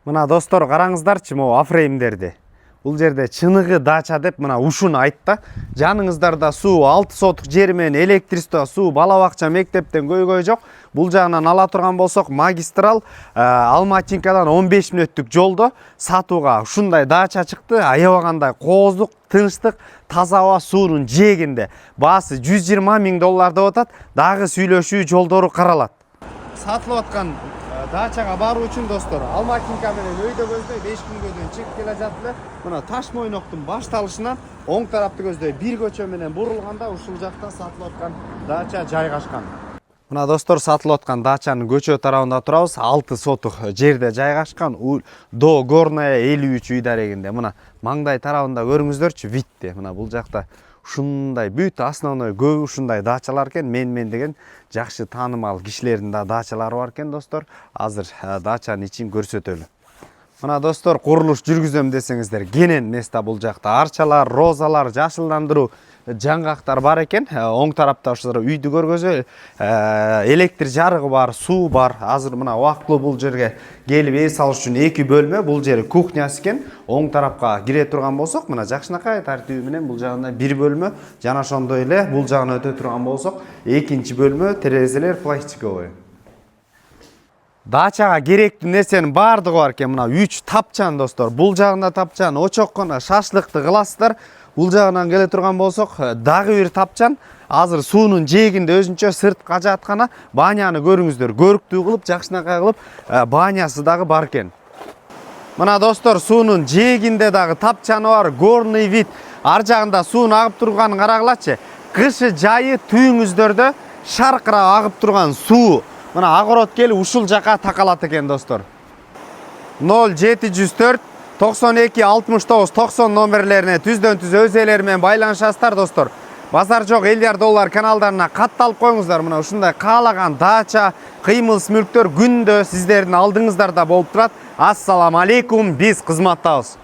Мына достор, караңыздарчы, могу афреймдерди. Бул жерде чыныгы дача деп мына ушуну айтты. Жаныңыздарда суу 6 сотук жер менен электричество, суу, бала бакча, мектептен көйгөй жок. Бул жагынан ала турган болсок, магистрал Алматинкадан 15 мүнөттүк жолдо сатууга ушундай дача чыкты. Аябагандай кооздук, тынчтык, таза аба, суунун жээгинде. Баасы $120 000 деп атат. Дагы сүйлөшүү жолдору каралат. Сатылып аткан дачага баруу үчүн достор, Алматинка менен өйдө көздөй 5 күнгөдөн чыгып келе жатты. Мына Таш Мойноктун башталышынан оң тарапты көздөй бир көчө менен бурулганда ушул жакта сатылып аткан дача жайгашкан. Мына достор, сатылып аткан дачанын көчө тарабында турабыз. 6 сотук жерде жайгашкан. До Горная 53 үй дарегинде. Мына маңдай тарабында көрүңүздөрчү, витте. Мына бул жакта ушундай бүт основной көп ушундай дачалар экен. Мен деген жакшы таанымал кишилердин да дачалары бар экен достор. Азыр дачанын ичин көрсөтөлү. Мына достор, курулуш жүргүзөм десеңиздер, кенен места бул жакта. Арчалар, розалар, жашылдандыруу жаңгактар бар экен. Оң тарапта ушулар үйдү көргөзө, электр жарыгы бар, суу бар. Азыр мына убактылуу бул жерге келип эс алыш үчүн 2 бөлмө, бул жери кухнясы экен. Оң тарапка кире турган болсок, мына жакшынакай тартиби менен бул жагында 1 бөлмө, жана ошондой эле бул жагына өтө турган болсок, 2 бөлмө, терезелер пластиковый. Дачага керектүү нерсенин бардыгы бар экен. Мына 3 тапчан достор. Бул жагында тапчан, очоккона шашлыкты кыласыздар. Бул жагынан келе турган болсок, дагы бир тапчан. Азыр суунун жээгинде өзүнчө сырт кажаткана баняны көрүңүздөр. Көрүктүү кылып, жакшынакай кылып, банясы дагы бар экен. Мына достор, суунун жээгинде дагы тапчаны бар, горный вид. Ар жагында суун агып турганын карагылачы. Кышы жайы түйүңүздөрдө шаркырап агып турган суу. Мына агорот келип ушул жака такалат экен достор. 0704 92 69 90 номерлерине түздөн-түз өз ээлери менен байланышасыздар достор. Базар жок $50 каналдарына катталып коюңуздар. Мына ушундай каалаган дача, кыймылс мүлктөр күндө сиздердин алдыңыздарда болуп турат. Ассаламу алейкум, биз кызматтабыз.